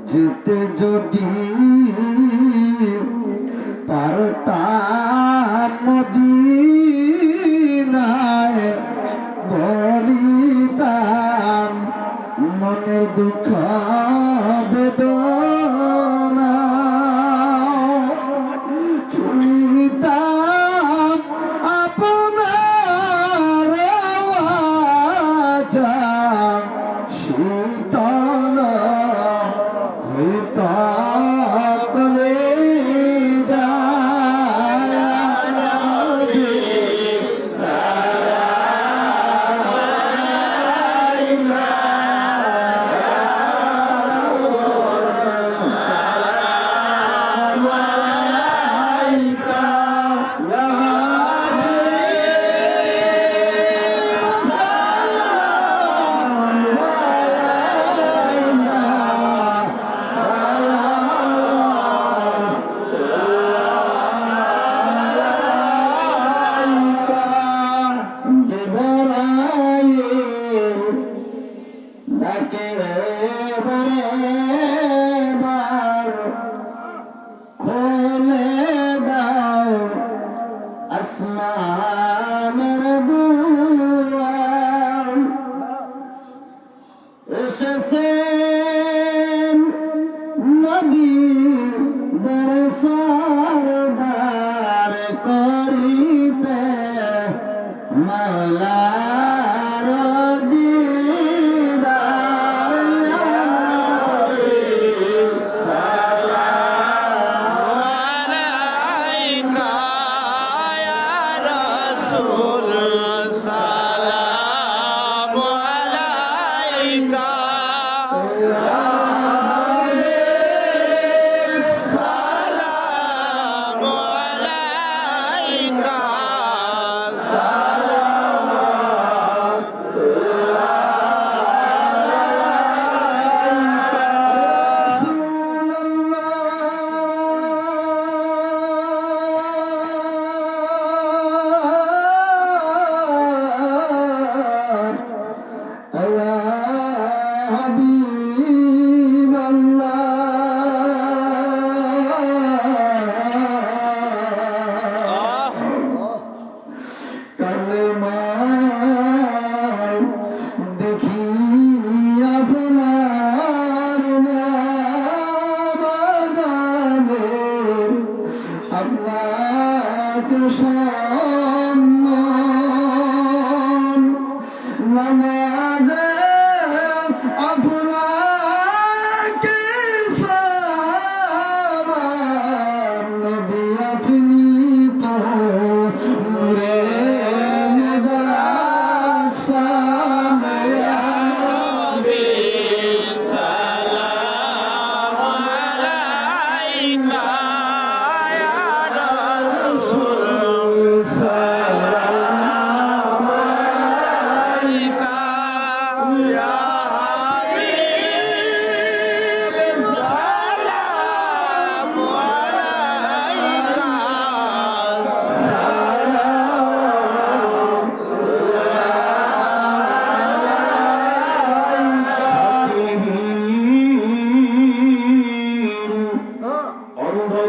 যেতে যদি পারতাম মদিনায় বলিতাম মনের দুঃখ বেদনা শুনিতাম আপনার আওয়াজ শীতল আসমানের দুয়ার এসেছেন নবী সরদার করিতে মাওলার দিদার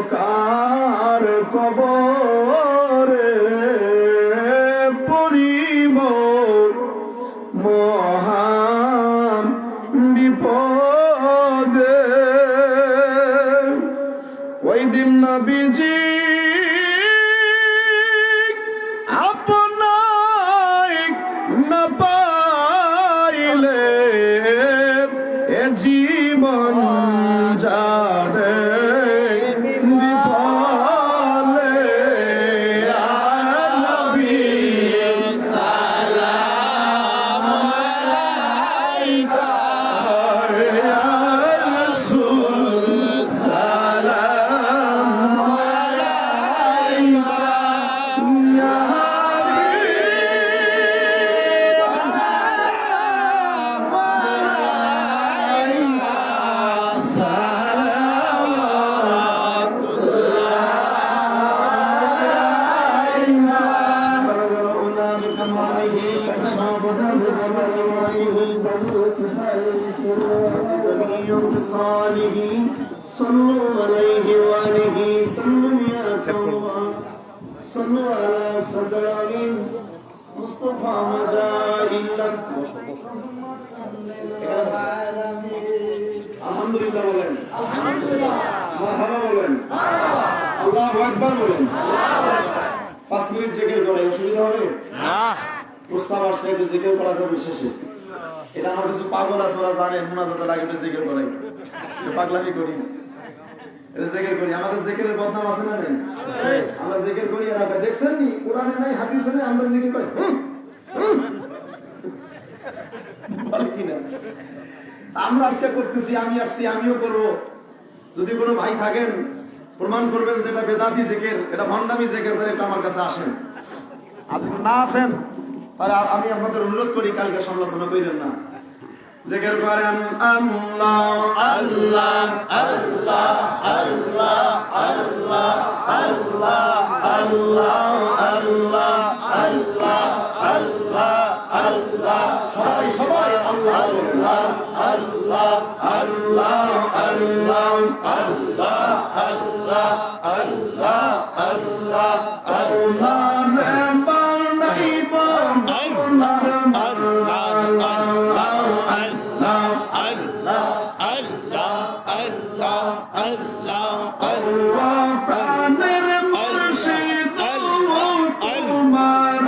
অন্ধকার কবরে পড়িব মহান বিপদে ওই দিন নবীজি আপনায় না পাইলে এ জীবন যাবে সালাম خصاله صلوا عليه وآله صلوا يا توبا صلوا على صدره مصطفى مجاهلا আলহামদুলিল্লাহ বলেন, আলহামদুলিল্লাহ, মারহাবা বলেন, আল্লাহু আকবার বলেন। 5 মিনিট জিকির করে অসুবিধা হবে না? প্রস্তাব আসছে একটু জিকির করা যাবে শেষে। এটা আমার কিছু পাগল আছে, ওরা জানে মুনাজাতের আগে জিকির করে, পাগলামি করি, এটা জিকির করি। আমাদের জিকিরের বদনাম আছে না? নেই? আমরা জিকির করি আর আপনি দেখছেন নি কোরআনে নাই হাদিসে নাই, আমরা জিকির করি বল কিনা? আমরা আজকে করতেছি, আমি আসছি, আমিও করব। যদি কোনো ভাই থাকেন প্রমাণ করবেন যে এটা বেদাতি জিকির, এটা ভণ্ডামি জিকির, তাহলে একটু আমার কাছে আসেন। আজ না আসেন তাহলে আমি আপনাদের অনুরোধ করি কালকে সমালোচনা করিলেন না। জিকির করেন আল্লাহ আল্লাহ আল্লাহ আল্লাহ আল্লাহ আল্লাহ আল্লাহ আল্লাহ আল্লাহ আল্লাহ আল্লাহ, সবাই সবাই আল্লাহ আল্লাহ আল্লাহ আল্লাহ আল্লাহ আল্লাহ আল্লাহ আল্লাহ আল্লাহ আল্লাহ রে বানাই বাংলার আল্লাহ আল্লাহ আল্লাহ আল্লাহ আল্লাহ আল্লাহ আল্লাহ প্রাণের মুর্শিদ তোমার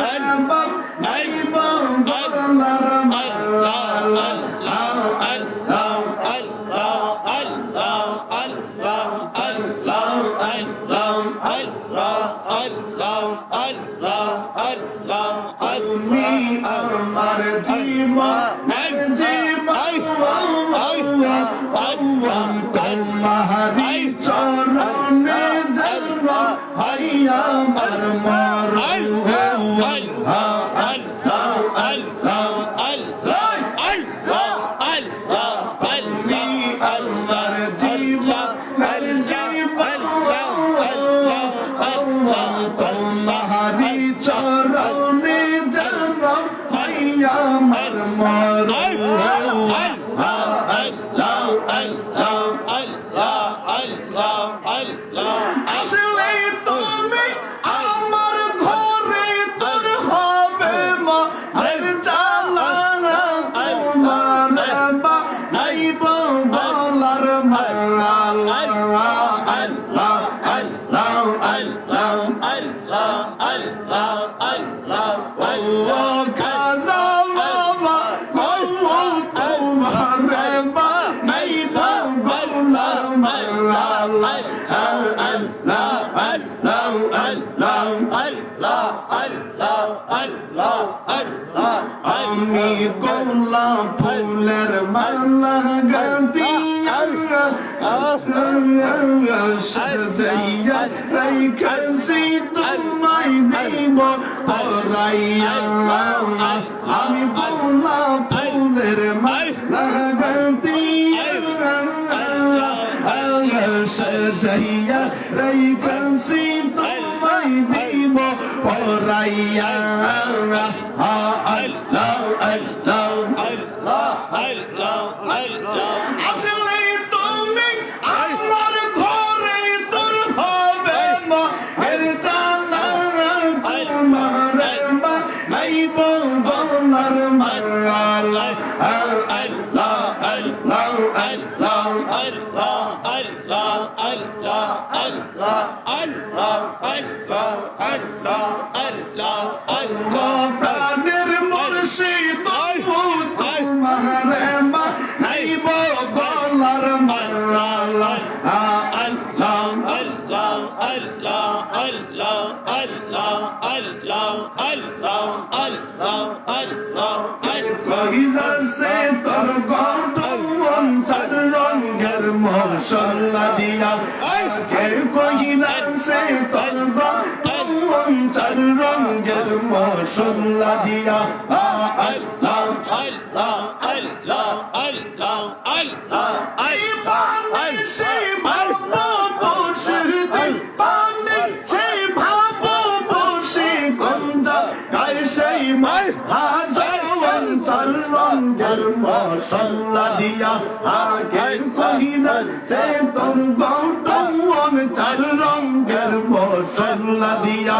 বানাই বাংলার আল্লাহ আল্লাহ আল্লাহ আল্লাহ আল্লাহ আল্লাহ আল্লাহ আল্লাহ আল্লাহ আল্লাহ আল্লাহ আল্লাহ তুমি আমার জীবন জীবন তোমারি চরণে জন্ম হাইয়া আমার মরণ আল্লাহ আল্লাহ আল্লাহ আল্লাহ আল্লাহ আল্লাহ তুমি আমার জীবন জীবন তোমারি চরণে জন্ম হাইয়া আমার মরণ আসলে তুমি আমার ঘরে তোর হবে মা জালা তোমার বা নাই বলার আল্লাহ আল্লাহ আল্লাহ আল্লাহ আল্লাহ আল্লাহ আল্লাহ আল্লাহ খাজা বাবা কও তোমার বা নাই বলার আল্লাহ আল্লাহ আল্লাহ আল্লাহ আল্লাহ আল্লাহ আল্লাহ আল্লাহ আমি গোলাপ ফুলের মালা গাঁথি সাজাইয়া রাইখাছি তোমায় দিব পরাইয়া আমি গোলাপ ফুলের মালা গাঁথি সাজাইয়া রাইখাছি তোমায় দিব পরাইয়া আল্লাহ আল্লাহ আল্লাহ আল্লাহ আল্লাহ আসলে তুমি আমার ঘরে তোর হবে মা এর জানা তোমার মা নাই বলার মাল্লাহ আল্লাহ আল্লাহ আল্লাহ আল্লাহ আল্লাহ আল্লাহ আল্লাহ আল্লাহ আল্লাহ আল্লাহ আল্লাহ আল্লাহ প্রাণের মুর্শিদ তোমার মা নাই বলার মাল্লাহ আল্লাহ আল্লাহ আল্লাহ আল্লাহ আল্লাহ আল্লাহ আল্লাহ আল্লাহ আল্লাহ কহিলা সে তোর গঠন চার রঙের মশলা দিয়া কে কহিলা সে তোর গঠন চার রঙের মশলা দিয়া আল্লাহ আল্লাহ আল্লাহ আল্লাহ আল্লাহ আই পানি সে ভাবো বসে পানি সে ভাবো বসে গঞ্জা গায় সেই মাই হাজার চার রঙের মশলা দিয়া আগে কহি সে তোর গৌতম চার রঙের মশলা দিয়া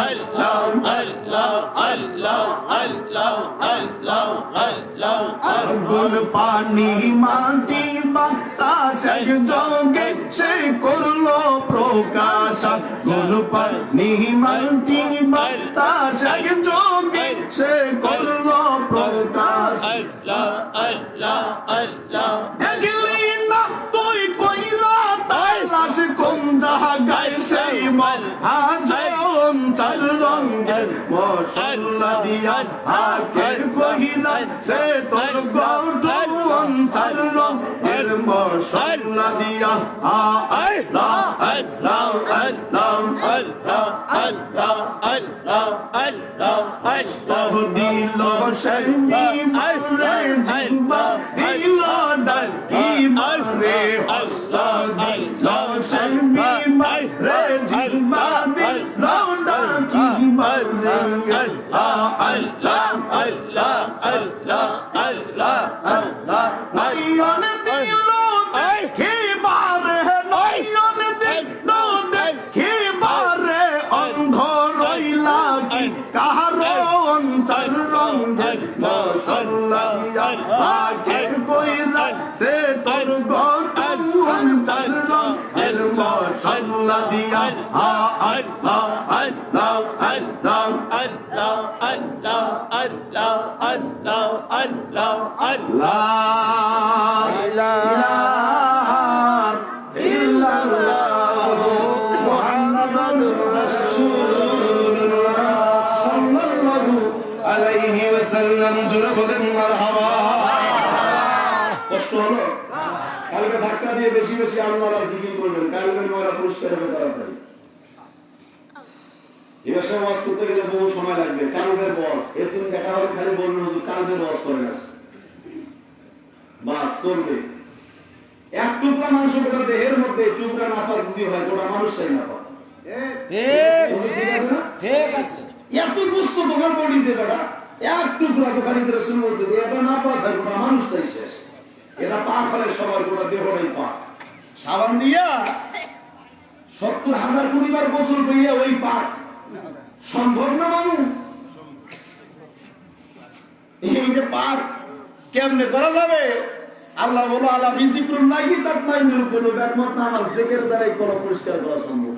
আল্লাহ আল্লাহ আল্লাহ আল্লাহ আল্লাহ আল্লাহ আগুন পানি মাটি বাতাস যোগে সে করলো প্রকাশ আগুন পানি মাটি বাতাস যোগে সে করলো প্রকাশ আল্লাহ আল্লাহ আল্লাহ দেখলি না তুই কইরা তালাশ কোন জায়গায় সেই মহাজন চার রঙের মশলা দিয়া আখের কহিলা সে তোর গৌতম চার রঙের মশলা দিয়া আল্লাহ আল্লাহ আল্লাহ আল্লাহ আল্লাহ আল্লাহ আল্লাহ আল্লাহ দিল সেই মারে জিম্বা দিল ডাকি মারে আল্লাহ দিল সেই মারে জিম্বা দিল ডাকি মারে আল্লাহ আল্লাহ আল্লাহ আল্লাহ আল্লাহ আল্লাহ নয়ন দিল দেখি মারে নয়ন দিল দেখি মারে অন্ধ রইলা কি কাহারো অঞ্চল রঙের মশলা দিয়া আখের কইরা সে তোর গৌতম চার রঙের মশলা দিয়া আল্লাহ আল্লাহ আল্লাহ আল্লাহ আল্লাহ আল্লাহ আল্লাহ আল্লাহ আল্লাহ ইলাহা ইল্লাল্লাহ মুহাম্মাদুর রাসূলুল্লাহ সাল্লাল্লাহু আলাইহি ওয়াসাল্লাম জোরে বলেন মারহাবা কষ্ট হলো কালকে ধাক্কা দিয়ে বেশি বেশি আল্লাহর জিকির করবেন কালকের ময়লা পরিষ্কার হবে তাড়াতাড়ি এই ভাষায় ওয়াজ করতে গেলে বহু সময় লাগবে কালবের ওয়াজ এরকম দেখা হলে খালি বলবেন হুজুর কালবের ওয়াজ করেন আছে বাস চলবে এক টুকরা মাংস গোটা দেহের মধ্যে টুকরা না পাক যদি হয় গোটা মানুষটাই না পাক ঠিক আছে এত বস্তু তোমার বডিতে বেটা এক টুকরা বুখারীতে রাসূল বলছে এটা না পাক হয় গোটা মানুষটাই শেষ এটা পাক হলে সবার গোটা দেহটাই পাক সাবান দিয়া ৭০,০০০ কোটি বার গোসল কইরা ওই পাক সম্ভব না মানুষ এই যে পাক কেমনে করা যাবে আল্লাহ বলো আলা বিজিক্রুল্লাহি তাতমাইনুল কুলুব একমাত্র আমার জিকির দ্বারাই কলব পরিষ্কার করা সম্ভব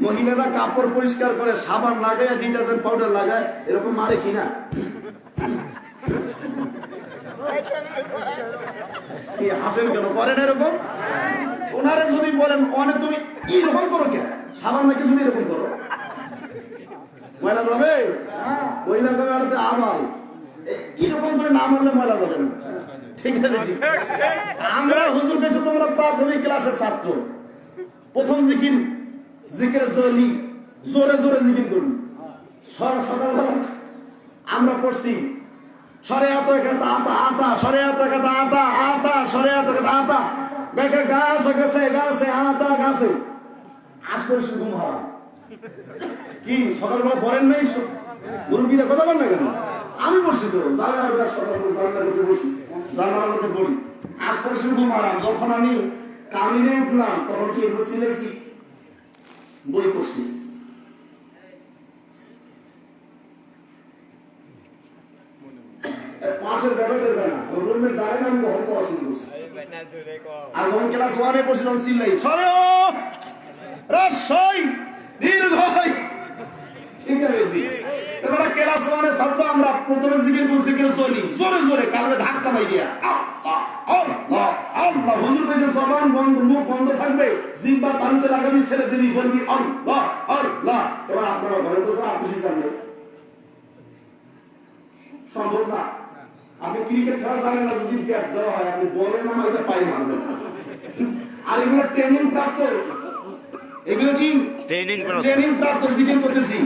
মহিলারা কাপড় পরিষ্কার করে সাবান লাগায় ডিটারজেন্ট পাউডার লাগায় এরকম মারে কিনা কি হাসেন কেন করেন এরকম ওনারে যদি বলেন অনেক তুমি এরকম করো কেন সাবান না কিছু এরকম করো ময়লা যাবে ময়লা যাবে আর আমাল এরকম করে না মারলে ময়লা যাবে না ঠিক আছে আমরা হুজুর কাছে তোমরা প্রাথমিক ক্লাসের ছাত্র প্রথম জিকির জিকির জলি জোরে জোরে জিকির করবি সকালবেলা আমরা পড়ছি সরে আতো এখানে আতা আতা সরে আতো এখানে আতা আতা সরে আতো এখানে আতা দেখে গাছ গেছে গাছে আতা গাছে আজ করে শুধু ঘুম হারা কি সকালবেলা পড়েন নাই মুরব্বীরা কথা বল না কেন আমি বসি তো জানালার সকালবেলা জানালার কাছে বসি জানালার মধ্যে পড়ি আজ করে শুধু ঘুম হারাম যখন আমি কামিনে উঠলাম তখন কি এগুলো সিলেছি বই পড়ছি পাশের ব্যাপারের বেলা রুমে যারে না আমি কখন পড়াশোনা করছি আর যখন ক্লাস 1 এ পড়ছিলাম সিলাই সরে রসই দীর্ঘই ঠিক আছে এবারে ক্লাস 1 এ ছাত্র আমরা প্রথমে জিকির করছি জিকির চলি জোরে জোরে কানে ধাক্কা মাই দিয়া আল্লাহ আল্লাহ হুজুর কইছে জবান বন্ধ মুখ বন্ধ থাকবে জিহ্বা টানতে লাগাবি ছেড়ে দিবি বলবি আল্লাহ আল্লাহ এবার আপনারা ঘরে বসে আপনি জানেন সম্ভব না আপনি ক্রিকেট খেলা জানেন না যদি ব্যাট দেওয়া হয় আপনি বলেন না মারতে পাই মারবেন আর এগুলো ট্রেনিং প্রাপ্ত এগুলো কি ট্রেনিং প্রাপ্ত জিকির করতেছি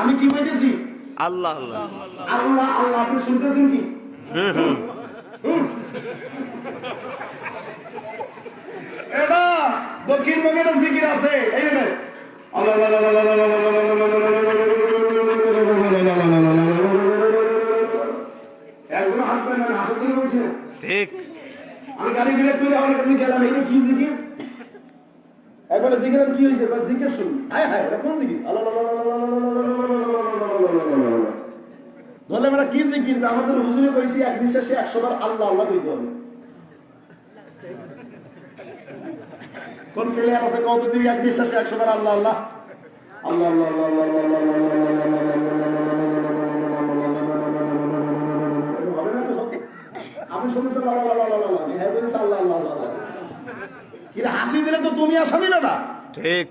আমি কি বলতেছি আল্লাহ আল্লাহ আল্লাহ আল্লাহ আপনি শুনতেছেন কি এটা দক্ষিণবঙ্গে একটা জিকির আছে এই যে আল্লাহ একজন হাসবেন না, হাসার জন্য বলছি না। ঠিক। আমি গাড়ি ব্রেক করে আমার কাছে গেলাম, এটা কি জিকির? একবার জিকির কি হয়েছে? জিকির শুনি, হায় হায়, এটা কোন জিকির? আল্লাহ বললে আমরা কি জিকির? আমাদের হুজুরে কইছি এক নিঃশ্বাসে 100 বার আল্লাহ আল্লাহ কইতে হবে। কোন খেলে আছে কত দিকে এক নিঃশ্বাসে 100 বার আল্লাহ আল্লাহ আল্লাহ আল্লাহ আল্লাহ আল্লাহ আল্লাহ আমি শুনেছি আল্লাহ হাসি দিলে তো তুমি আসামি না। ঠিক।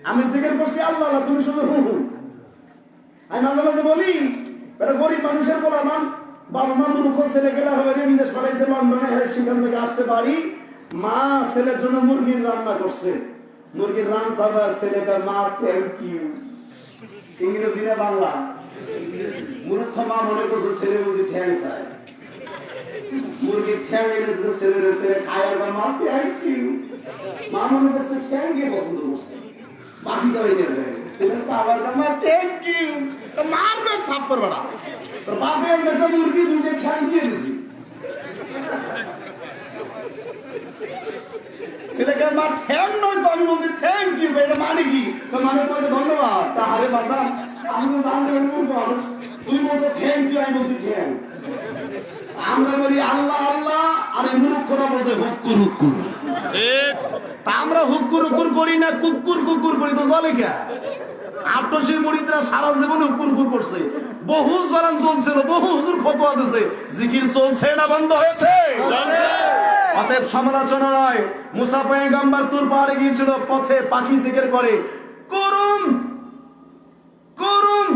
আমি জিজ্ঞেস করছি আল্লাহ আল্লাহ, তুমি শুনে হু হু। আমি মাঝে মাঝে বলি এটা গরিব মানুষের বলা মান, বাবা মা মূর্খ, ছেলে গেলে হবে বিদেশ পাঠাইছে লন্ডনে, সেখান থেকে আসছে বাড়ি, মা ছেলের জন্য মুরগির রান্না করছে, মুরগির রান সাবা, ছেলেটা মা থ্যাংক ইউ। ইংরেজি না বাংলা? মূর্খ মা মনে করছে ছেলে বুঝি ঠ্যাং চায়, মুরগির ঠ্যাং এনে দিচ্ছে ছেলে, ছেলে খায় আর মা থ্যাংক ইউ। মা মনে করছে ঠ্যাং গিয়ে পছন্দ করছে, বাকিটা এনে দেয় ছেলে সাবার মা থ্যাংক ইউ। মারবে থাপ্পড় বাড়া, তোর বাপে একটা মুরগি দুটো ঠ্যাং দিয়ে দিছি, ছেলেকে মা ঠ্যাং নয় তো আমি বলছি থ্যাংক ইউ। এটা মানে কি? মানে তোমাকে ধন্যবাদ। তাহারে বাজার আমি তো জানতে মানুষ, তুই বলছো থ্যাংক ইউ, আমি বলছি ঠ্যাং। আমরা বলি আল্লাহ আল্লাহ, আর এই মূর্খরা বলছে হুক্কুর হুক্কুর। তা আমরা হুক্কুর হুক্কুর করি না, কুকুর কুকুর করি তো চলে কে? আটশির মুরিদরা সারা জীবনে হুক্কুর হুক্কুর করছে, বহু জলান চলছিল, বহু হুজুর ফতোয়া দিয়েছে, জিকির চলছে না বন্ধ হয়েছে? অতএব সমালোচনা নয়। মুসা পয়গম্বর তুর পাহাড়ে গিয়েছিল, পথে পাখি জিকির করে করুম করুম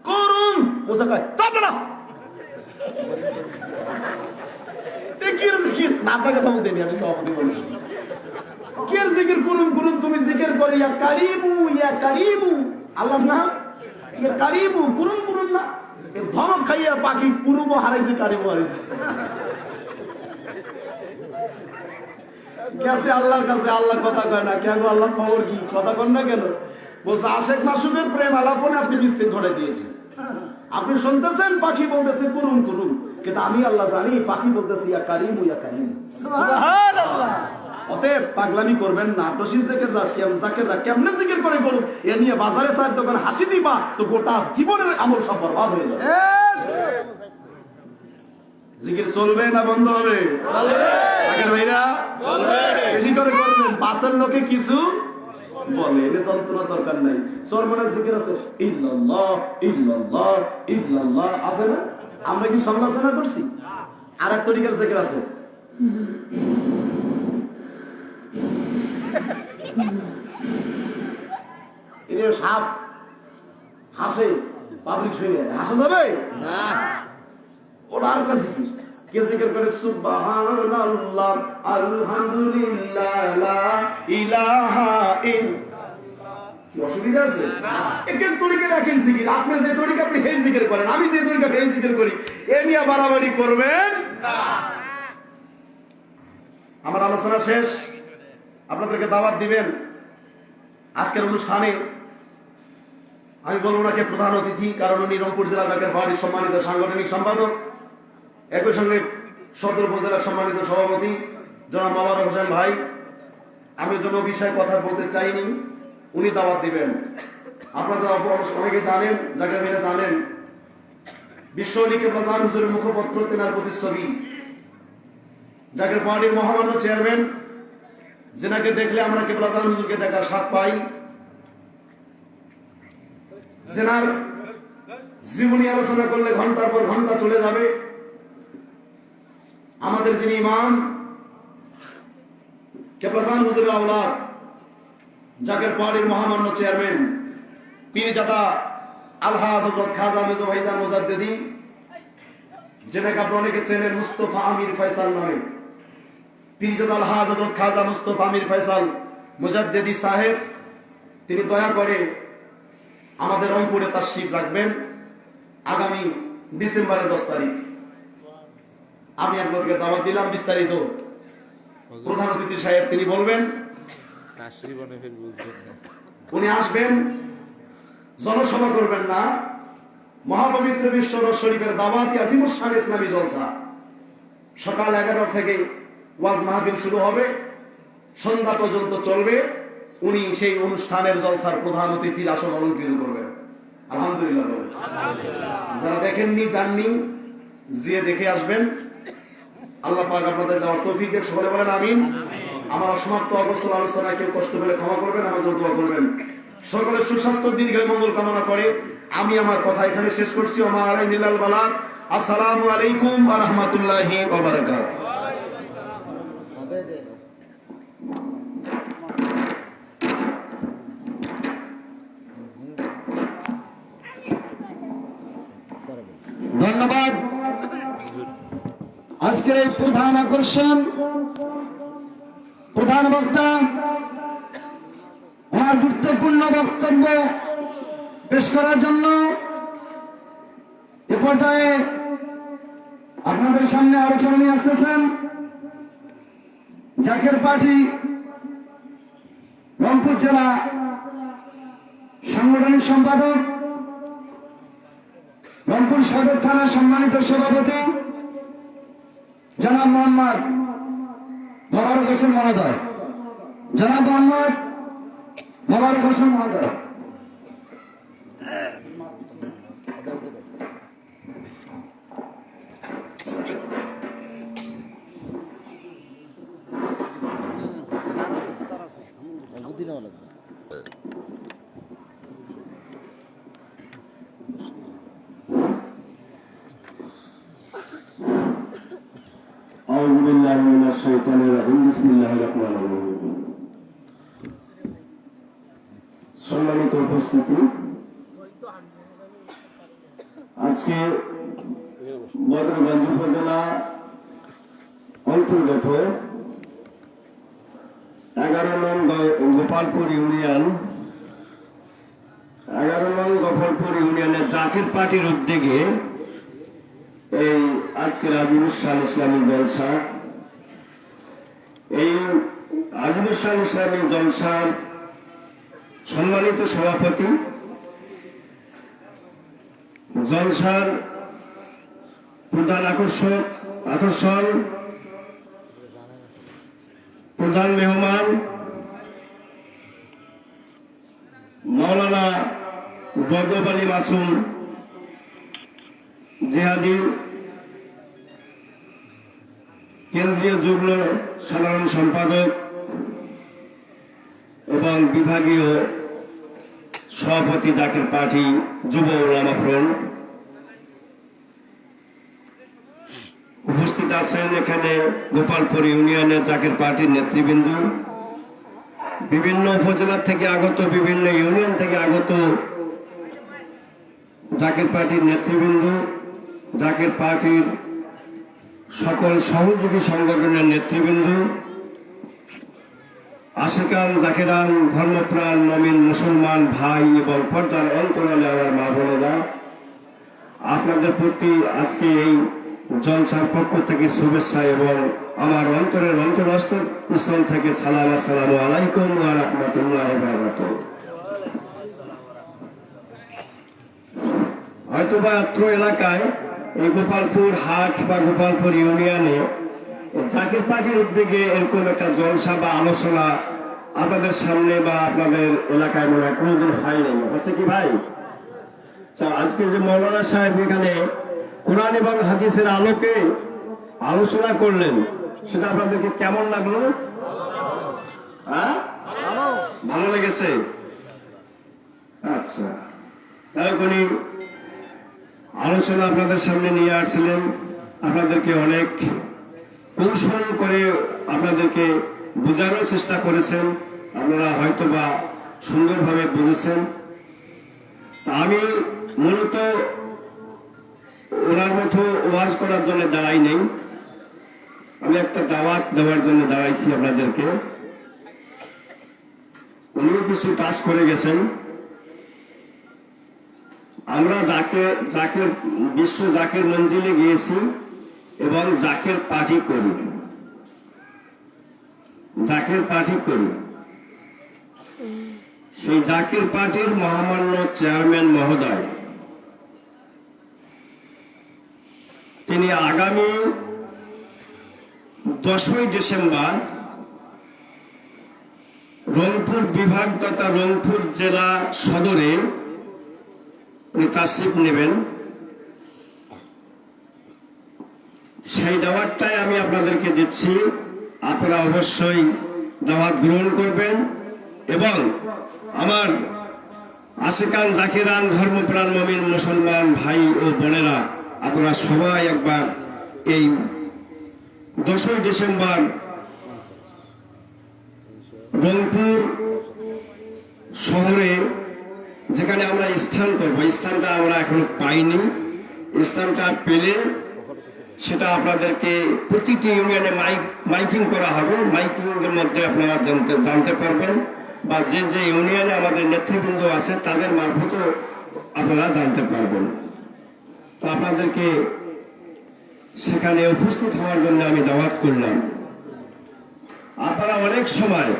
করুম। মুসা কয় চাপ না, জিকির জিকির নামটা কথা বলতে নি, আমি সভাপতি বলছি কির জিকির করুম করুম, তুমি জিকির করে ইয়া কারিমু আল্লাহ না, ইয়া কারিমু করুম করুম না। ধমক খাইয়া পাখি কুরুমও হারাইছে, কারিমও হারাইছে। গেছে আল্লাহর কাছে, আল্লাহ কথা কয় না কেন? আল্লাহ খবর কি? কথা কন না কেন? বলছে আশেক মাসুমের প্রেম আলাপনে আপনি বিস্তৃত ধরে দিয়েছেন, আপনি শুনতেছেন পাখি বলতেছে কুরুম কুরুম, কিন্তু আমি আল্লাহ জানি পাখি বলতেছে ইয়া কারিমু ইয়া কারিমু। সুবহানাল্লাহ। অতএব পাগলামি করবেন না। আটশির জাকেররা কেমনে জিকির করে করুক, এ নিয়ে বাজারে চায়ের দোকানে হাসি দিবা তো গোটা জীবনের আমল সব বরবাদ হয়ে যাবে। জিকির চলবে না বন্ধ হবে? ভাইরা বেশি করে করবেন, পাশের লোকে কিছু বলে এনে তন্ত্রণা দরকার নাই। চরমনের জিকির আছে ইল্লাল্লাহ ইল্লাল্লাহ ইল্লাল্লাহ, আছে না? আমরা কি সমালোচনা করছি? আর এক তরিকার জিকির আছে সাপ হাসে, পাবলিক শুনে হাসা যাবে না, ওরা আর কাছে কে জিকির করে সুবহানাল্লাহ আলহামদুলিল্লাহ লা ইলাহা ইল্লাল্লাহ। কি অসুবিধা আছে? এক এক তরিকার এক এক জিকির। আপনি যে তরিকা আপনি এই জিকির করেন, আমি যে তরিকা এই জিকির করি, এ নিয়ে বাড়াবাড়ি করবেন না। আমার আলোচনা শেষ, আপনাদেরকে দাওয়াত দিবেন আজকের অনুষ্ঠানে। আমি বলবো ওনাকে প্রধান অতিথি, কারণ উনি রংপুর জেলা জাকের পাহাড়ির সম্মানিত সাংগঠনিক সম্পাদক, একই সঙ্গে সদর উপজেলার সম্মানিত সভাপতি জনাব মোবারক হোসেন ভাই। আমি জন্য বিষয়ে কথা বলতে চাইনি, উনি দাওয়াত দিবেন। আপনারা অনেকে জানেন, জাকের ভাইরা জানেন, বিশ্ব লীগে প্রধান হুজুরের মুখপত্র, তেনার প্রতিচ্ছবি, জাকের পাহাড়ির মহামান্য চেয়ারম্যান, যেনাকে দেখলে আমরা কেবলাজান হুজুরকে দেখার স্বাদ পাই, যেনার জীবনী আলোচনা করলে ঘন্টার পর ঘন্টা চলে যাবে। আমাদের যিনি ইমাম কেবলাজান হুজুরের আওলাদ, জাকের পাহাড়ির মহামান্য চেয়ারম্যান পীরজাদা আলহাজ হযরত খাজা মেজো ভাইজান মুজাদ্দিদি, যেনাকে আপনারা অনেকে চেনেন মুস্তাফা আমির ফয়সাল নামে। পীরজাদা আলহাজ হযরত খাজা মুস্তাফা আমির ফয়সাল মুজাদ্দিদি সাহেব, তিনি দয়া করে আমাদের রংপুরে তাশরীফ রাখবেন আগামী ডিসেম্বরের 10 তারিখ। আমি আপনাদেরকে দাওয়াত দিলাম। বিস্তারিত প্রধান অতিথি সাহেব তিনি বলবেন, উনি আসবেন, জনসভা করবেন না, মহাপবিত্র বিশ্ব রোজ শরীফের দাওয়াতি আজিমুস শান ইসলামী জলসা সকাল 11 থেকে ওয়াজ মাহফিল শুরু হবে, সন্ধ্যা পর্যন্ত চলবে। উনি সেই অনুষ্ঠানের জলসার প্রধান অতিথির আসন অলঙ্কৃত করবেন। আলহামদুলিল্লাহ বলেন। যারা দেখেননি, জাননি, গিয়ে দেখে আসবেন। আল্লাহ পাক আপনাদের যাওয়ার তৌফিক দেন। সকলে বলেন আমিন। আমার অসমাপ্ত অবস্থার আলোচনায় কেউ কষ্ট পেলে ক্ষমা করবেন, আমার জন্য দোয়া করবেন। সকলের সুস্বাস্থ্য দীর্ঘায়ু মঙ্গল কামনা করে আমি আমার কথা এখানে শেষ করছি। ওমা আলাইনাল বালাগ। আসসালামু আলাইকুম ওয়া রাহমাতুল্লাহি ওয়া বারাকাতুহু। ধন্যবাদ। আজকের এই প্রধান আকর্ষণ, প্রধান বক্তা আমার গুরুত্বপূর্ণ বক্তব্য পেশ করার জন্য এ পর্যায়ে আপনাদের সামনে আলোচনা নিয়ে আসতেছেন জাকের পার্টি রংপুর জেলা সাংগঠনিক সম্পাদক, রংপুর সদর থানার সম্মানিত সভাপতি জনাব মোহাম্মদ মোবারক হোসেন মহোদয়। জনাব মোহাম্মদ মোবারক হোসেন মহোদয়। أعوذ بالله من الشيطان الرجيم بسم الله الرحمن الرحيم সম্মানিত উপস্থিতি, আজকে বদরগঞ্জ উপজেলা অন্তর্গত 11 নং গোপালপুর ইউনিয়ন, 11 নং গোপালপুর ইউনিয়নের জাকির পার্টির উদ্যোগে এই আজকের আজিমুস শান ইসলামী জলসা, এই আজিমুস শান ইসলামী জলসার সম্মানিত সভাপতি, জলসার প্রধান আকর্ষণ, প্রধান মেহমান মাওলানা বদর আলী মাসুম জিহাদি, কেন্দ্রীয় যুগ্ম সাধারণ সম্পাদক এবং বিভাগীয় সভাপতি জাকের পার্টি যুব উলামা ফ্রন্ট। উপস্থিত আছেন এখানে গোপালপুর ইউনিয়নের জাকের পার্টির নেতৃবৃন্দ, বিভিন্ন উপজেলা থেকে আগত, বিভিন্ন ইউনিয়ন থেকে আগত জাকের পার্টির নেতৃবৃন্দ, জাকের পার্টির সকল সহযোগী সংগঠনের নেতৃবৃন্দ, আশিকান জাকেরান, ধর্মপ্রাণ নবীন মুসলমান ভাই এবং পর্দার অন্তরালে আমার মা বোনেরা, আপনাদের প্রতি আজকে এই জলসার পক্ষ থেকে শুভেচ্ছা এবং আমার অন্তরের অন্তরস্থল থেকে সালাম। আসসালামু আলাইকুম ওয়া রাহমাতুল্লাহি ওয়া বারাকাতুহু। হয়তোবা অত্র এলাকায় এই গোপালপুর হাট বা গোপালপুর ইউনিয়নে জাকের পার্টির উদ্যোগে এরকম একটা জলসা বা আলোচনা আপনাদের সামনে বা আপনাদের এলাকায় মনে হয় কোনোদিন হয়নি, হচ্ছে কি ভাই? আজকে যে মৌলানা সাহেব এখানে কোরআন এবং হাদিসের আলোকে আলোচনা করলেন, সেটা আপনাদেরকে কেমন লাগলো? ভালো লেগেছে? আচ্ছা, তাই উনি আলোচনা আপনাদের সামনে নিয়ে আসছিলেন, আপনাদেরকে অনেক কৌশল করে আপনাদেরকে বোঝানোর চেষ্টা করেছেন, আপনারা হয়তোবা সুন্দরভাবে বুঝেছেন। আমি মূলত ওনার মতো ওয়াজ করার জন্য দাঁড়াই নেই, আমি একটা দাওয়াত দেওয়ার জন্য দাঁড়াইছি আপনাদেরকে। উনিও কিছু কাজ করে গেছেন। আমরা জাকের বিশ্ব জাকের মঞ্জিলে গিয়েছি এবং জাকের পার্টি করি, জাকের পার্টি করি। সেই জাকের পার্টির মহামান্য চেয়ারম্যান মহোদয় তিনি আগামী 10ই ডিসেম্বর রংপুর বিভাগ তথা রংপুর জেলা সদরে উনি তাশরিফ নেবেন। সেই দাওয়াতটাই আমি আপনাদেরকে দিচ্ছি, আপনারা অবশ্যই দাওয়াত গ্রহণ করবেন এবং আমার আশিকান জাকিরান ধর্মপ্রাণ মুমিন মুসলমান ভাই ও বোনেরা, আপনারা সবাই একবার এই 10ই ডিসেম্বর রংপুর শহরে যেখানে আমরা স্থান করব, স্থানটা আমরা এখনো পাইনি, স্থানটা পেলে সেটা আপনাদেরকে প্রতিটি ইউনিয়নে মাইকিং করা হবে। মাইকিং এর মধ্যে আপনারা জানতে পারবেন, বা যে যে ইউনিয়নে আমাদের নেতৃবৃন্দ আছে তাদের মারফত আপনারা জানতে পারবেন। তো আপনাদেরকে সেখানে উপস্থিত হওয়ার জন্য আমি দাওয়াত করলাম। আপনারা অনেক সময়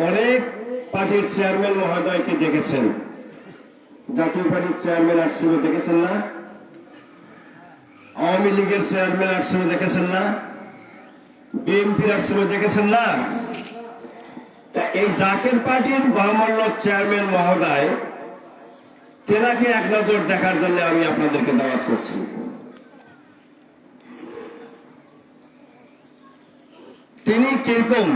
অনেক পার্টির চেয়ারম্যান মহোদয়কে দেখেছেন, জাতীয় পার্টির চেয়ারম্যান আসছিল দেখেছেন না, আওয়ামী লীগের চেয়ারম্যান আসছিল দেখেছেন না, বিএনপির আসছিল দেখেছেন না। তা এই জাকের পার্টির মহামান্য চেয়ারম্যান মহোদয়, তেনাকে এক নজর দেখার জন্য আমি আপনাদেরকে দাওয়াত করছি। তিনি কিরকম?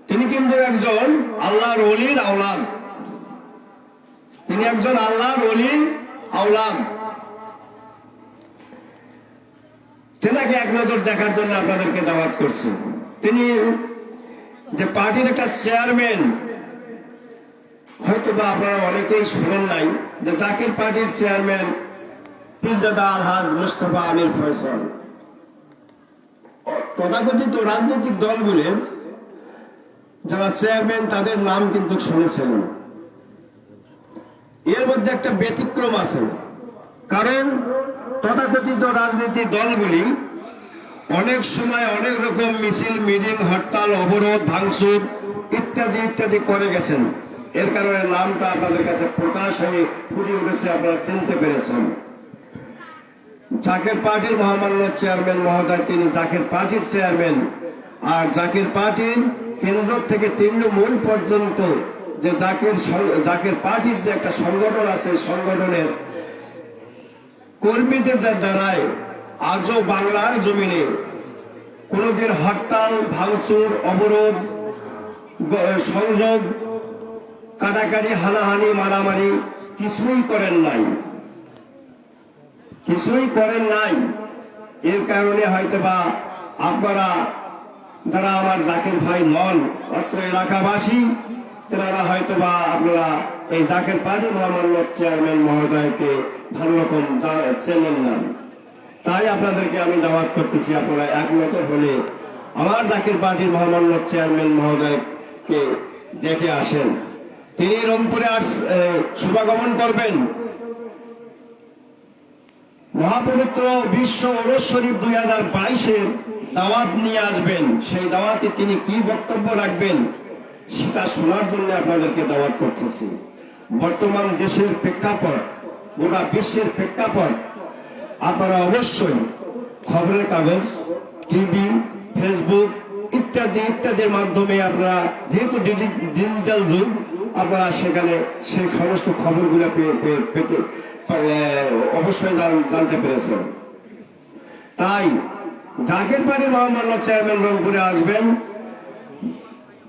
তিনি কিন্তু একজন আল্লাহর ওলির আওলাদ, তিনি একজন আল্লাহর ওলির আওলাদ। তেনাকে এক নজর দেখার জন্য আপনাদেরকে দাওয়াত করছি। তিনি যে পার্টির একটা চেয়ারম্যান, হয়তো বা আপনারা অনেকেই শুনেন নাই যে জাকির পার্টির চেয়ারম্যান পীরজাদা আলহাজ মুস্তফা আমির ফয়সাল। তথাকথিত রাজনৈতিক দলগুলোর যারা চেয়ারম্যান তাদের নাম কিন্তু শুনেছেন। এর মধ্যে একটা ব্যতিক্রম আছে, কারণ তথাকথিত রাজনৈতিক দলগুলি অনেক সময় অনেক রকম মিছিল, মিটিং, হরতাল, অবরোধ, ভাঙচুর ইত্যাদি ইত্যাদি করে গেছেন। এর কারণে নামটা আপনাদের কাছে প্রকাশ হয়ে ফুটে উঠেছে, আপনারা চিনতে পেরেছেন। জাকের পার্টির মহামান্য চেয়ারম্যান মহোদয়, তিনি জাকের পার্টির চেয়ারম্যান। আর জাকের পার্টির কেন্দ্র থেকে তৃণমূল পর্যন্ত যে জাকের পার্টির যে একটা সংগঠন আছে, সংগঠনের কর্মীদের দ্বারাই আজও বাংলার জমিনে কোনদিন হরতাল, ভাঙচুর, অবরোধ, সংযোগ, কাটাকাটি, হানাহানি, মারামারি কিছুই করেন নাই, কিছুই করেন নাই। এর কারণে হয়তোবা আপনারা যারা আমার জাকির ভাই নন, অত্র এলাকাবাসী, তেনারা হয়তোবা আপনারা এই জাকের পার্টির মহামান্য চেয়ারম্যান মহোদয়কে ভালো রকম চেনেন না। তাই আপনাদেরকে আমি দাওয়াত করতেছি, আপনারা একমত হলে আমার জাকের পার্টির মহামান্য চেয়ারম্যান মহোদয়কে দেখে আসেন। তিনি রংপুরে শুভাগমন করবেন। মহাপবিত্র বিশ্ব ওরস শরীফ 2022-এর দাওয়াত নিয়ে আসবেন। সেই দাওয়াতে তিনি কি বক্তব্য রাখবেন সেটা শোনার জন্য আপনাদেরকে দাওয়াত করতেছি। বর্তমান দেশের প্রেক্ষাপট, গোটা বিশ্বের প্রেক্ষাপট আপনারা অবশ্যই খবরের কাগজ, টিভি, ফেসবুক ইত্যাদি ইত্যাদির মাধ্যমে আপনারা, যেহেতু ডিজিটাল যুগ, আপনারা সেখানে সেই সমস্ত খবরগুলো পেতে অবশ্যই জানতে পেরেছেন। তাই জাকের পার্টির মহামান্য চেয়ারম্যান রংপুরে আসবেন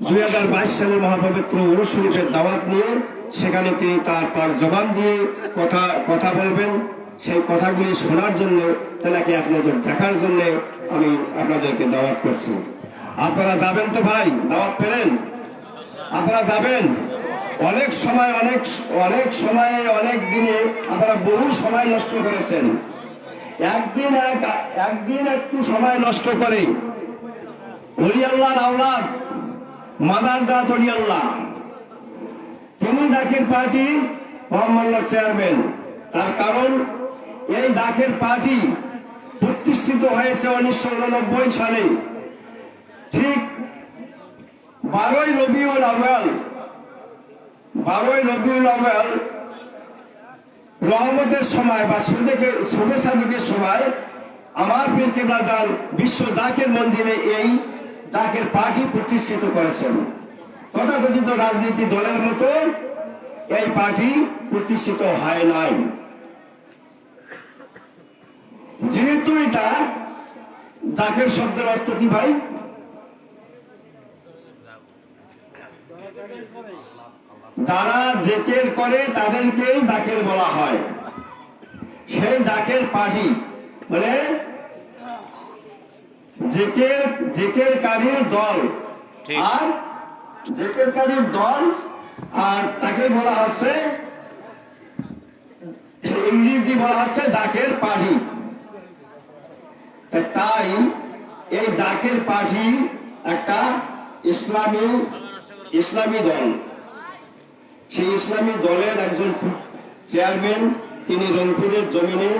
2022 সালের মহাপবিত্র ওরস শরীফের দাওয়াত নিয়ে। সেখানে তিনি তার পাক জবান দিয়ে কথা বলবেন। সেই কথাগুলি শোনার জন্য, তেনাকে এক নজর দেখার জন্য আমি আপনাদেরকে দাওয়াত করছি। আপনারা যাবেন তো ভাই? দাওয়াত পেলেন? আপনারা যাবেন? অনেক সময় অনেক দিনে আপনারা বহু সময় নষ্ট করেছেন। একদিন একটু সময় নষ্ট করে ওলি আল্লাহর আওলাদ, মাদারজাত ওলি আল্লাহ, তিনি জাকের পার্টি মহামান্য চেয়ারম্যান। তার কারণ এই জাকের পার্টি প্রতিষ্ঠিত হয়েছে 1989 সালে, ঠিক 12ই রবিউল আউয়াল রহমতের সময় বা শুভে সাদিকের সময় আমার পীর কিবলা জান বিশ্ব জাকের মঞ্জিলে এই জাকের পার্টি প্রতিষ্ঠিত করেছেন। তথাকথিত রাজনীতি দলের মতো এই পার্টি প্রতিষ্ঠিত হয় নাই। যেহেতু এটা জাকের শব্দের অর্থ কি ভাই? যারা জেকের করে তাদেরকেই জাকের বলা হয়। সেই জাকের পার্টি মানে জেকেরকারীর দল, আর জেকেরকারীর দল, আর তাকে বলা হচ্ছে ইংরেজি বলা হচ্ছে জাকের পার্টি। তাই এই জাকের পার্টি একটা ইসলামী দল। সেই ইসলামী দলের একজন চেয়ারম্যান তিনি রংপুরের জমিনে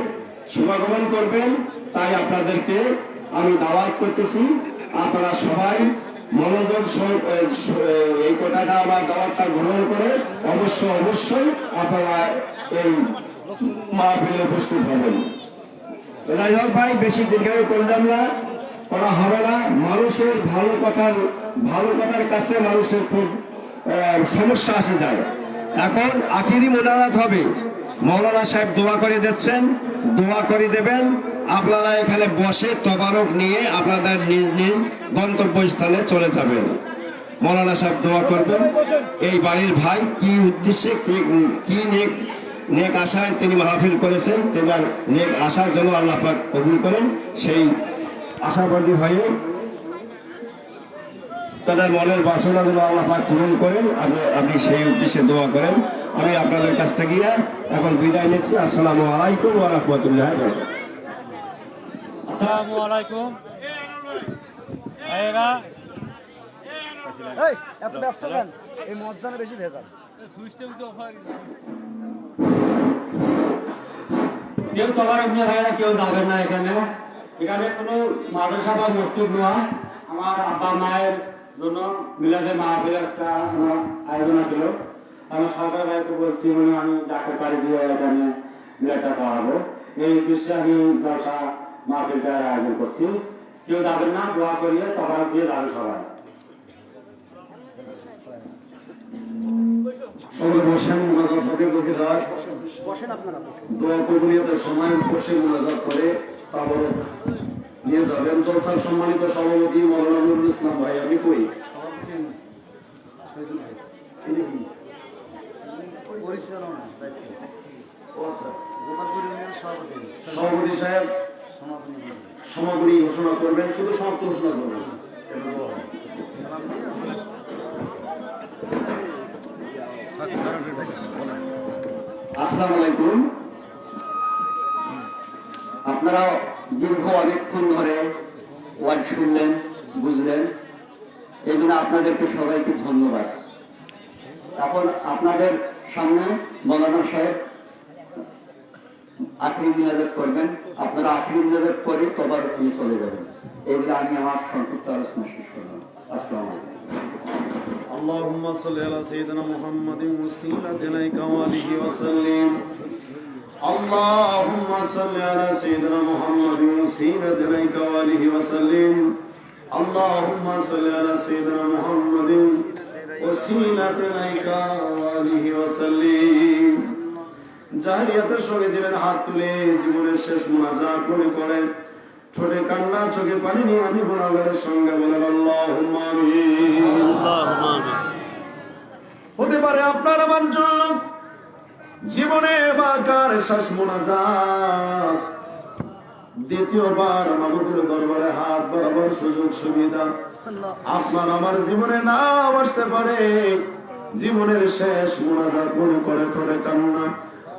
শুভাগমন করবেন। তাই আপনাদেরকে আমি দাওয়াত করতেছি, আপনারা সবাই মনোযোগ এই কথাটা আমার দাওয়াতটা গ্রহণ করে অবশ্যই আপনারা এই মাহফিলে উপস্থিত হবেন। যাই হোক ভাই, বেশি দীর্ঘায়ু করলাম না, করা হবে না। মানুষের ভালো কথার কাছে মানুষের খুব সমস্যা আসে যায়। এখন আখিরি মোনাজাত হবে। মৌলানা সাহেব দোয়া করে দিচ্ছেন, দোয়া করে দেবেন। আপনারা এখানে বসে তবারক নিয়ে আপনাদের নিজ নিজ গন্তব্যস্থানে চলে যাবেন। মৌলানা সাহেব দোয়া করবেন। এই বাড়ির ভাই কি উদ্দেশ্যে কি নেক আশায় তিনি মাহফিল করেছেন, তেনার নেক আশার জন্য আল্লাহ পাক কবুল করেন। সেই আশাবাদী হয়ে তাদের মনের বাসনা যেন আল্লাহ পাক পূরণ করেন, আপনি সেই উদ্দেশ্যে দোয়া করেন। আমি আপনাদের কাছ থেকে এখন বিদায় নিচ্ছি। আসসালামু আলাইকুম ওয়া রাহমাতুল্লাহি ওয়া বারাকাতুহু। আসসালামু আলাইকুম। এত ব্যস্ত কেন? এই মজ্জানে বেশি ভেজাল। কেউ তবারক নিয়ে ভাইরা কেউ যাবেন না এখানে। এখানে কোনো মাদ্রাসা বা মসজিদ নয়। আমার আব্বা মায়ের জন্য মিলাদে মাহফিল একটা আয়োজন ছিল। আমি সরকার ভাইকে বলছি আমি জাকের বাড়ি দিয়ে এখানে মিলাদটা পাওয়াবো। এই উদ্দেশ্যে আমি জলসা মাহফিলটার আয়োজন করছি। কেউ যাবেন না, দোয়া করিয়ে তবারক দিয়ে যাবে সবাই। সকলে বসেন, মোনাজাত হবে গভীর রাত। বসেন আপনারা। দোয়া কবুলিয়তের সময় বসে মোনাজাত করে তারপর নিয়ে যাবেন। জলসার সম্মানিত সভাপতি মৌলানা নুরুল ইসলাম ভাই, আমি কই সভাপতি সাহেব সমাপনী ঘোষণা করবেন, শুধু সমাপ্ত ঘোষণা করবেন। আসসালামু আলাইকুম। আপনারা দীর্ঘ অনেকক্ষণ ধরে ওয়াজ শুনলেন, বুঝলেন, এই জন্য আপনাদেরকে সবাইকে ধন্যবাদ। এখন আপনাদের সামনে মৌলানা সাহেব আখিরি মিনাজাত করবেন। আপনারা আখিরি মিনাজাত করে তবার নিয়ে চলে যাবেন। এই বলে আমি আমার সংক্ষিপ্ত আলোচনা শেষ করলাম। আসসালামু আলাইকুম। اللهم صل على سيدنا محمد وسيلة إليك وآله وسلم. اللهم صل على سيدنا محمد وسيلة إليك وآله وسلم. اللهم صل على سيدنا محمد وسيلة إليك وآله وسلم. জাহিরিয়াতের সঙ্গে দিলেন হাত তুলে জীবনের শেষ মুনাজাত মনে করেন, ঠোঁটে কান্না চোখে পানি নিয়ে আমি গুনাহগারের সঙ্গে বলেন আল্লাহুম্মা আমিন। হতে পারে আপনার আমার জন্য জীবনে বাকার শেষ মুনাজাত, দ্বিতীয়বার মাহবুবের দরবারে হাত বাড়াবার সুযোগ সুবিধা আপনার আমার জীবনে নাও আসতে পারে। জীবনের শেষ মুনাজাত মনে করে ঠোঁটে কান্না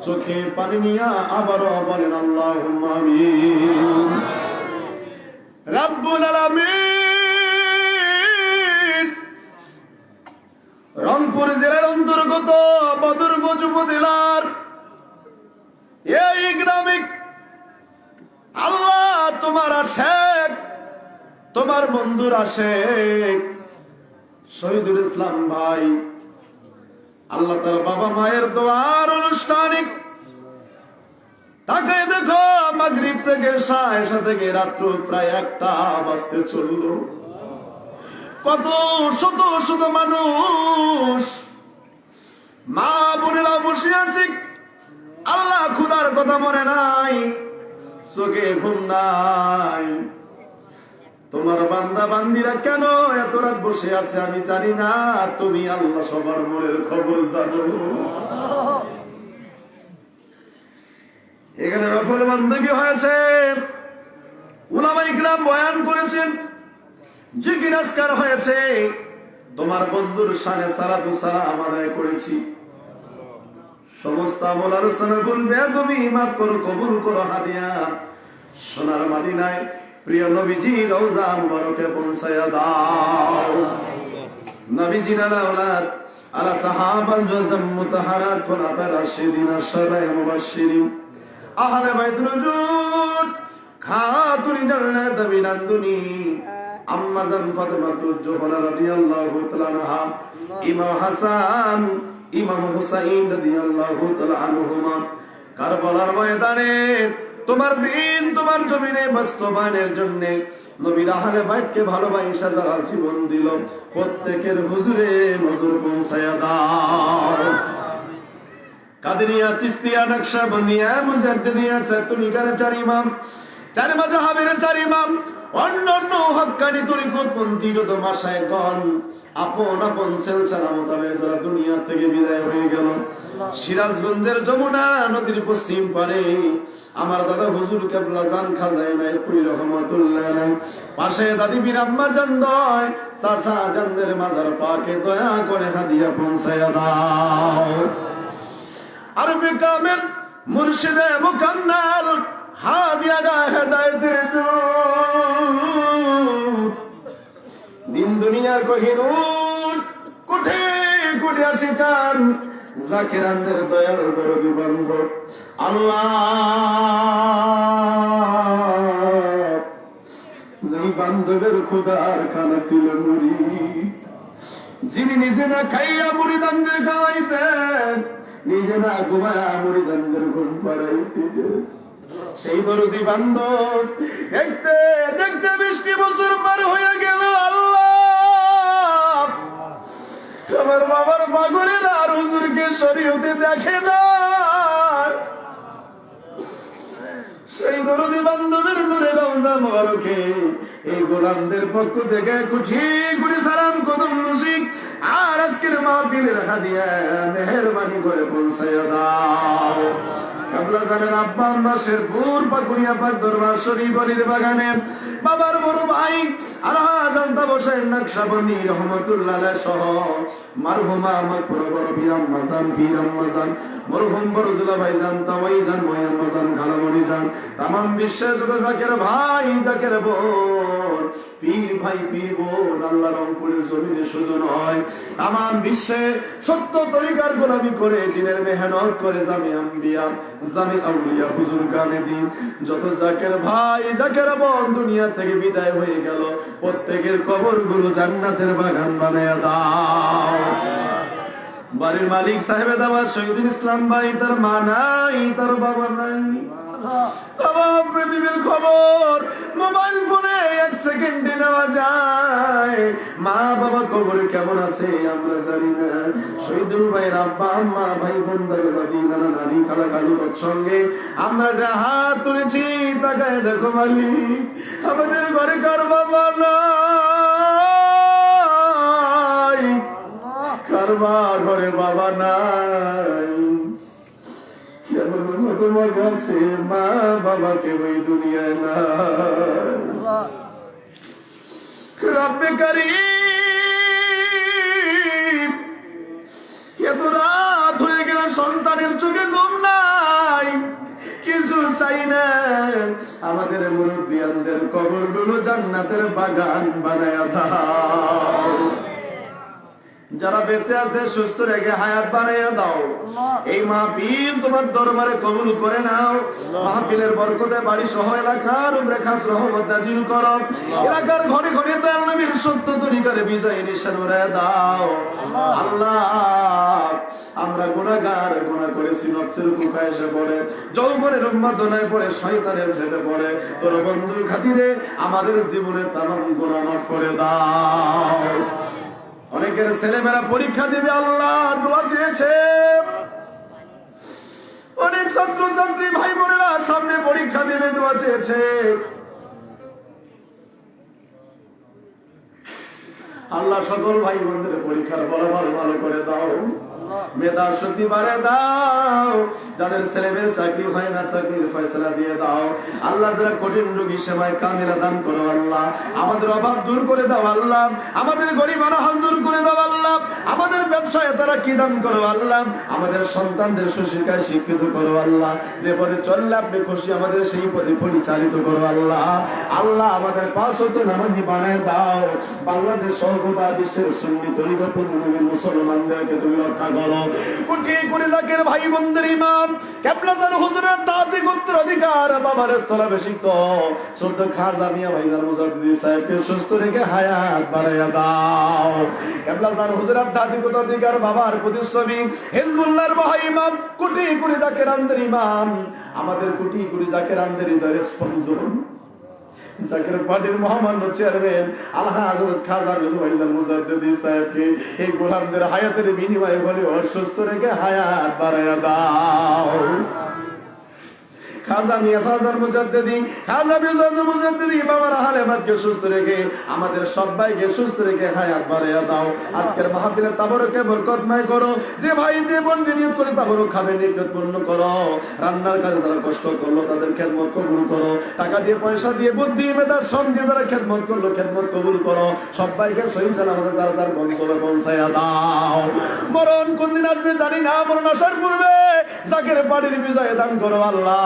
চোখে পানি নিয়ে আবারও বলেন আল্লাহুম্মা আমিন। রব্বুল আলামিন রংপুর জেলার অন্তর্গত বদরগঞ্জ উপজেলার এই গ্রামে আল্লাহ তোমার আশেক, তোমার বন্ধুর আশেক শহীদুল ইসলাম ভাই, আল্লাহ তার বাবা মায়ের দোয়ার আনুষ্ঠানিক তাকায় দেখো মাগরিব থেকে এশা থেকে রাত্র প্রায় 1টা বাজতে চললো। কত শত শত মানুষ মা বোনেরা বসে আছে, আল্লাহ খুদার কথা মনে নাই, চোখে ঘুম নাই। তোমার বান্দা বান্দিরা কেন এত রাত বসে আছে আমি জানি না, তুমি আল্লাহ সবার মনের খবর জানো। এখানে নফল বান্দাগি হয়েছে, উলামায়ে কিরাম বয়ান করেছেন, জিকির আজকার হয়েছে, তোমার বন্ধুর শানে সালাতু সালাম আদায় করেছি। সমস্ত আমল আলোচনা বলবে তুমি মাফ করো, কবুল করো হাদিয়া। সোনার মদিনায় প্রিয় নবীজি রওজা মুবারকে পৌঁছায়া দাও। নবীজির আওলাদ আলা সাহাবা ওয়াজাম মুতাহারাত খুলাফা রাশিদিন আশ-শারায়ে মুবাশশিরিন আহলে বাইতুল রুজুদ খাতুন জান্নাত বিনান্দুনি আম্মা জান ফাতেমাতুজ জোহরা রাদিয়াল্লাহু তাআলা আনহা, ইমাম হাসান ইমাম হুসাইন রাদিয়াল্লাহু তাআলা আনহুমা কারবালার ময়দানে তোমার দিন তোমার জমিনে বাস্তবায়নের জন্য নবীর আহলে বাইতকে ভালোবাসা যারা জীবন দিল, প্রত্যেকের হুজুরে নজর পৌঁছায়া দাও। কাদেরিয়া, চিশতিয়া, নকশবন্দিয়া, মুজাদ্দিদিয়া, চাতুনিকার 4 ইমাম, 4 মাযহাবের 4 ইমাম, অন্যান্য হক্কানি তরিকতপন্থী যত মাশায়েখগণ আপন আপন সিলসিলা মোতাবেক যারা দুনিয়া থেকে বিদায় হয়ে গেল, সিরাজগঞ্জের যমুনা নদীর পশ্চিম পারে আমার দাদা হুজুর কেবলা জান খাজায় নাইপুরি রহমাতুল্লাহ আলাইহি, পাশে দাদি বীর আম্মা জান দয় চাচা জানদের মাজার পাকে দয়া করে হাদিয়া পৌঁছায়া দাও। আরবে কামেল মুর্শিদে মুকাম্মাল হাদিয়া গা হেদায়েতের নূর, দিন দুনিয়ার কোহিনূর, কোঠে কোঠে শিকার জাকিরানদের দয়ার দরদি বান্ধব আল্লাহ, যেই বান্ধবের খোদার খানা ছিল মুরিদ, যিনি নিজে না খাইয়া মুরিদানদের খাওয়াইতেন, নিজে না ঘুমায়া মুরিদানদের ঘুম পাড়াইতেন, সেই দরদি বান্ধব দেখতে দেখতে 20 বছর পার হয়ে গেল। আল্লাহ আমার বাবার পাগলের আর হুজুরকে শরীয়তে দেখে না, সেই দরদি বান্ধবের নূরে রওজা মুবারকে এই গোলামদের পক্ষ থেকে কোটি কোটি সালাম কদম মুশিক আর আজকের মাহফিলের হাদিয়া মেহেরবানি করে পৌঁছায়া দাও। কাবলা জানের আব্বা আম্মা শেরপুর পাকুড়িয়া পাক দরবার শরীফ অলির বাগানে বাবার বড় ভাই আলহাজান্তা বসে নকশবন্দি রহমাতুল্লাহ আলাইহি সহ মারহুমা মাগফুরা বড় বীর আম্মা জান পীর আম্মা জান মরহুম বরদুল্লাহ ভাই জান তাওয়াই জান ময় আম্মা জান খালামণি জান তামাম বিশ্বের যত জাকের ভাই জাকের বোন পীর ভাই পীর বোন আল্লাহ রংপুরের জমিনে শুধু নয় তামাম বিশ্বে সত্য তরিকার গোলামি করে দিনের মেহনত করে জামি আম্বিয়া জামি আউলিয়া হুজুর গানে দিন যত জাকের ভাই জাকের বোন দুনিয়া থেকে বিদায় হয়ে গেল, প্রত্যেকের কবরগুলো জান্নাতের বাগান বানায়া দাও। বাড়ির মালিক সাহেবে দাওয়াত শহীদুল ইসলাম ভাই, তার মা নাই, তার বাবা নাই, তামাম পৃথিবীর খবর মোবাইল ফোনে 1 সেকেন্ডে নেওয়া যায়। মা বাবা কবরে কেমন আছে আমরা জানি না। শহীদুল ভাইয়ের আব্বা আম্মা ভাই বোন দাদা দাদি নানা নানি খালা খালু সঙ্গে আমরা যে হাত তুলেছি তাকায় দেখো মালিক আমাদের ঘরে কার বাবা নাই, কারবা ঘরে বাবা নাই, কেমন তোমার কাছে মা বাবাকে ওই দুনিয়ায় না। রব্বে কারীম এত রাত হয়ে গেল সন্তানের চোখে ঘুম নাই, কিছু চাই না, আমাদের মুরব্বিয়ানদের কবরগুলো জান্নাতের বাগান বানায়া দাও। যারা বেঁচে আছে সুস্থ রেখে হায়াত বাড়াইয়া দাও। এই মাহফিল তোমার দরবারে কবুল করে নাও। মাহফিলের বরকতে বাড়ি সহ এলাকার উপরে খাস রহমত নাজিল করো। এলাকার ঘরে ঘরে দয়াল নবীর সত্য তরিকার বিজয় নিশান উড়াইয়া দাও। আল্লাহ, আমরা গুনাহগার, গুনাহ করেছি, নফসের কুফা এসে পড়ে, যৌবনের উন্মাদনায় পড়ে, শয়তানের ফেটে পড়ে। তোর বন্ধুর খাতিরে আমাদের জীবনের তামাম গুনাহ মাফ করে দাও। অনেকের ছেলেমেয়েরা পরীক্ষা দেবে, আল্লাহ দোয়া চেয়েছে। অনেক ছাত্র ছাত্রী ভাই বোনেরা সামনে পরীক্ষা দেবে, দোয়া চেয়েছে। আল্লাহ সকল ভাই বোনদের পরীক্ষার ফলাফল ভালো করে দাও, মেধার শক্তি বাড়ে দাও। যাদের ছেলে মেয়ের চাকরি হয় না, চাকরির ফয়সালা দিয়ে দাও। আল্লাহ, যারা কঠিন রোগী সেবায় কামেরা দান করো আল্লাহ। আমাদের অভাব দূর করে দাও আল্লাহ। আমাদের গরিব হাল দূর করে দাও আল্লাহ। আমাদের ব্যবসায় তারা কি দান করো আল্লাহ। আমাদের সন্তানদের সুশিক্ষায় শিক্ষিত করো আল্লাহ। যে পথে চললে আপনি খুশি, আমাদের সেই পথে পরিচালিত করো আল্লাহ। আল্লাহ, আমাদের 5 ওয়াক্ত নামাজি বানায় দাও। বাংলাদেশ সহ গোটা বিশ্বের সুন্নি তরিকত প্রতিনিধি মুসলমানদেরকে তুমি রক্ষা করো। কোটি কোটি জাকের ভাই বোনদের ইমাম কেবলাজান হুজুরের দাদি গোত্র অধিকার বাবার স্থলাভিষিক্ত সদ্য খাজা মিয়া ভাইজান মুজাদ্দিদি সাহেবকে সুস্থ রেখে হায়াত বাড়াইয়া দাও। কেবলাজান হুজুরের দাদি গোত্র অধিকার বাবার প্রতিচ্ছবি হিজবুল্লাহর ভাই ইমাম কোটি কোটি জাকের আন্দের ইমাম, আমাদের কোটি কোটি জাকের আন্দের হৃদয়ের স্পন্দন, জাকের পার্টির মহামান্য চেয়ারম্যান আল্লাহ হযরত খাজা মিয়া ভাইজান মুজাদ্দিদি সাহেবকে এই গোলামদের হায়াতের বিনিময়ে বলে অসুস্থ রেখে হায়াত বাড়াইয়া দাও। খাজা মিয়া সাজার মুজাদ্দিদি, খাজা মিয়া সাজার মুজাদ্দিদি বাবার হালেমাতকে সুস্থ রেখে আমাদের সবাইকে সুস্থ রেখে হায়াত বাড়াইয়া দাও। আজকের মাহফিলে তাবারকে বরকতময় করো। যে ভাই যে বোন নিয়ত করে তাবারক খাবে, নিয়ত পূর্ণ করো। রান্নার কাজে যারা কষ্ট করলো তাদের খেদমত কবুল করো। টাকা দিয়ে, পয়সা দিয়ে, বুদ্ধি মেধা শ্রম দিয়ে যারা খেদমত করলো খেদমত কবুল করো। সবাইকে সহি সালামতে যারা তার গন্তব্যে পৌঁছাইয়া দাও। মরণ কোন দিন আসবে জানি না, মরণ আসার পূর্বে জাকের বাড়ির বিজয় দান করো আল্লাহ।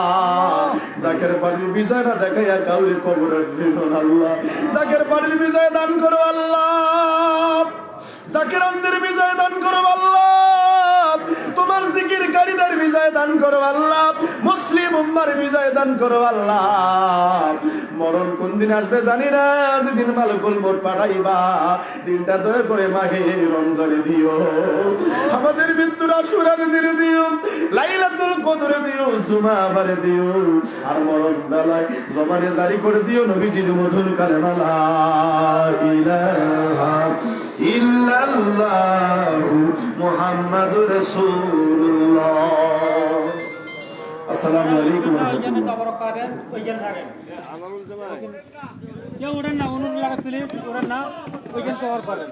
জাকের বাড়ির বিজয় না দেখাইয়া কাউরে কবরে দিও না আল্লাহ। জাকের বাড়ির বিজয় দান করো আল্লাহ। জাকের আন্দের বিজয় দান করো আল্লাহ। তোমার জিকিরকারীদের বিজয় দান করো আল্লাহ। মুসলিম উম্মার বিজয় দান করো আল্লাহ। মরণ কোন দিন আসবে জানি না, যেদিন মালিকুল মউত পাঠাইবা দিনটা দয়া করে মাহে রমজানে দিও। আমাদের মৃত্যুর আশুরার দিনে দিও, লাইলাতুল কদরে দিও, জুমাবারে দিও। আর মরণ বেলায় জবানে জারি করে দিও নবীজির মধুর কালেমা লা ইলাহা ইল্লাল্লাহু মুহাম্মাদুর রাসূলুল্লাহ। আসসালামু আলাইকুম ওয়া রাহমাতুল্লাহ। কেউ ওঠেন না, অনুরোধ লাগে প্লিজ ওঠেন না, ওইখানে কভার করেন।